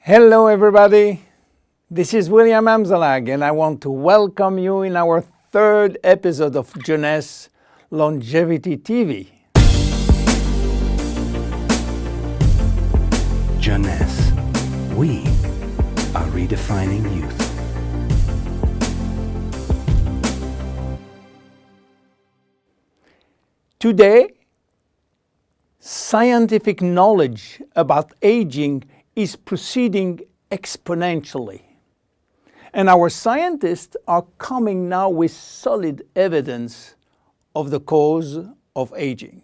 Hello everybody, this is William Amzalag and I want to welcome you in our third episode of Jeunesse Longevity TV. Jeunesse, we are redefining youth. Today, scientific knowledge about aging is proceeding exponentially. And our scientists are coming now with solid evidence of the cause of aging.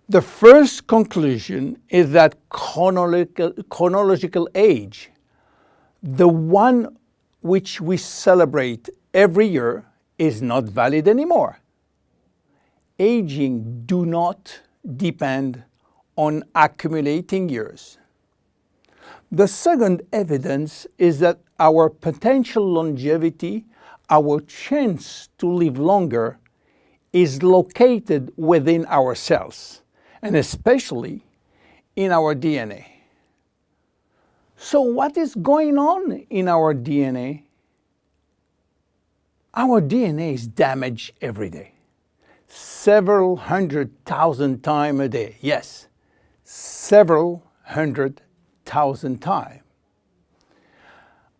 The first conclusion is that chronological age, the one which we celebrate every year, is not valid anymore. Aging do not depend on accumulating years. The second evidence is that our potential longevity, our chance to live longer, is located within our cells, and especially in our DNA. So what is going on in our DNA? Our DNA is damaged every day. Several 100,000 times a day. Yes, several 100,000 times.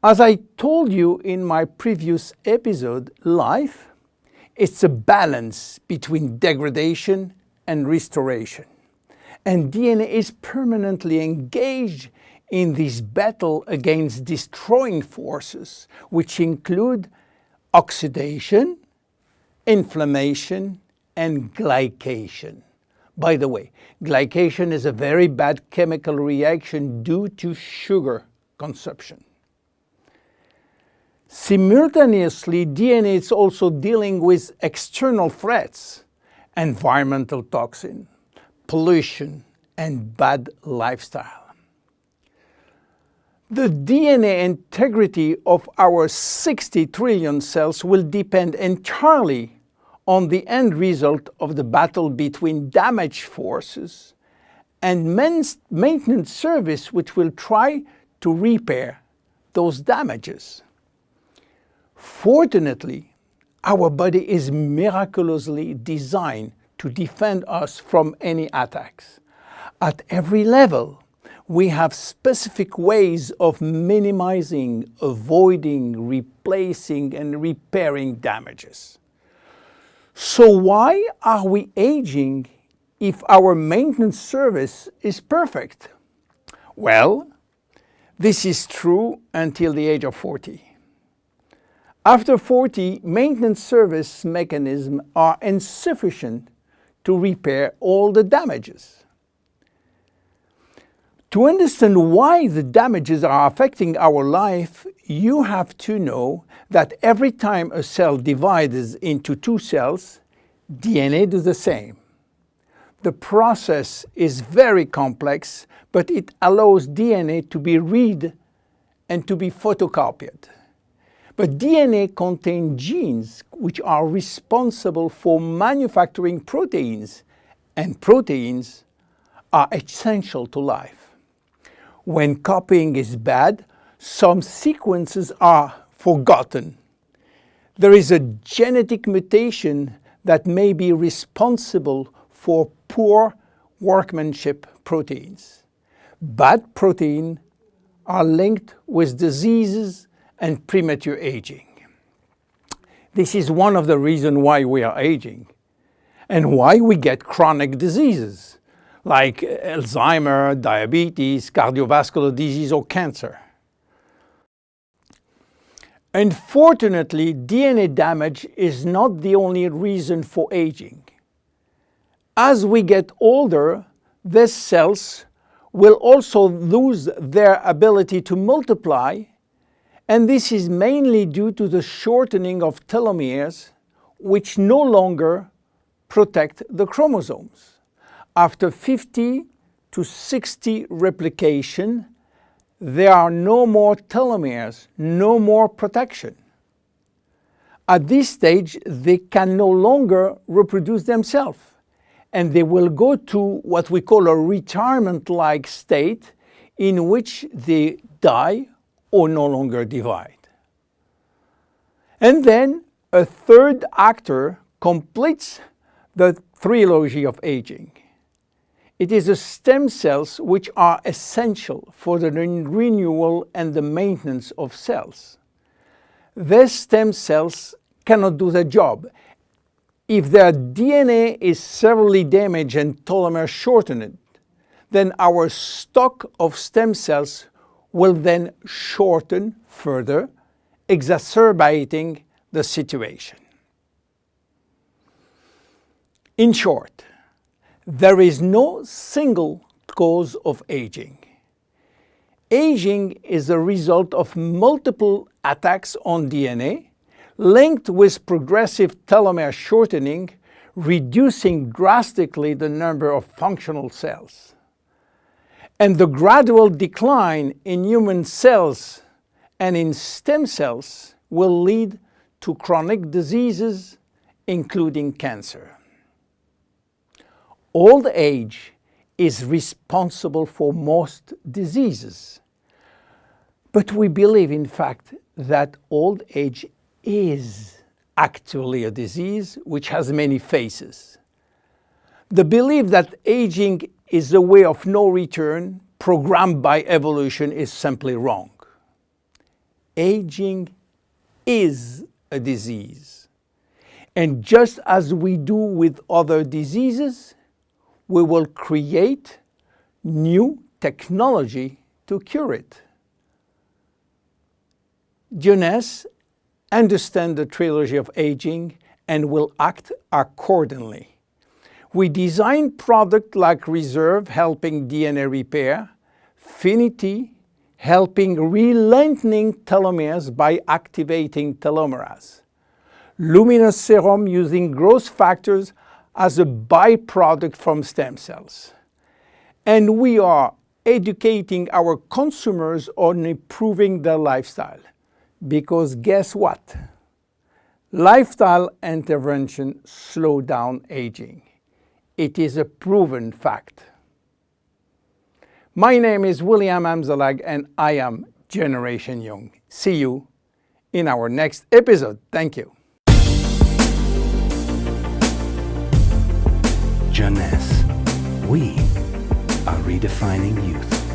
As I told you in my previous episode, life is a balance between degradation and restoration. And DNA is permanently engaged in this battle against destroying forces, which include oxidation, inflammation, and glycation. By the way, glycation is a very bad chemical reaction due to sugar consumption. Simultaneously, DNA is also dealing with external threats, environmental toxin, pollution, and bad lifestyle. The DNA integrity of our 60 trillion cells will depend entirely on the end result of the battle between damage forces and maintenance service, which will try to repair those damages. Fortunately, our body is miraculously designed to defend us from any attacks. At every level, we have specific ways of minimizing, avoiding, replacing, and repairing damages. So why are we aging if our maintenance service is perfect? Well, this is true until the age of 40. After 40, maintenance service mechanisms are insufficient to repair all the damages. To understand why the damages are affecting our life, you have to know that every time a cell divides into two cells, DNA does the same. The process is very complex, but it allows DNA to be read and to be photocopied. But DNA contains genes which are responsible for manufacturing proteins, and proteins are essential to life. When copying is bad, some sequences are forgotten. There is a genetic mutation that may be responsible for poor workmanship proteins. Bad proteins are linked with diseases and premature aging. This is one of the reasons why we are aging and why we get chronic diseases like Alzheimer's, diabetes, cardiovascular disease, or cancer. Unfortunately, DNA damage is not the only reason for aging. As we get older, these cells will also lose their ability to multiply, and this is mainly due to the shortening of telomeres, which no longer protect the chromosomes. After 50 to 60 replication, there are no more telomeres, no more protection. At this stage, they can no longer reproduce themselves, and they will go to what we call a retirement-like state, in which they die or no longer divide. And then a third actor completes the trilogy of aging. It is the stem cells which are essential for the renewal and the maintenance of cells. These stem cells cannot do the job. If their DNA is severely damaged and telomere shortened, then our stock of stem cells will then shorten further, exacerbating the situation. In short, there is no single cause of aging. Aging is a result of multiple attacks on DNA, linked with progressive telomere shortening, reducing drastically the number of functional cells. And the gradual decline in human cells and in stem cells will lead to chronic diseases, including cancer. Old age is responsible for most diseases. But we believe, in fact, that old age is actually a disease which has many faces. The belief that aging is a way of no return programmed by evolution is simply wrong. Aging is a disease. And just as we do with other diseases, we will create new technology to cure it. Jeunesse understands the trilogy of aging and will act accordingly. We design products like Reserve, helping DNA repair, Finity, helping re-lengthening telomeres by activating telomerase, Luminous Serum, using growth factors as a byproduct from stem cells. And we are educating our consumers on improving their lifestyle. Because guess what? Lifestyle intervention slow down aging. It is a proven fact. My name is William Amzalag and I am Generation Young. See you in our next episode. Thank you. Jeunesse. We are redefining youth.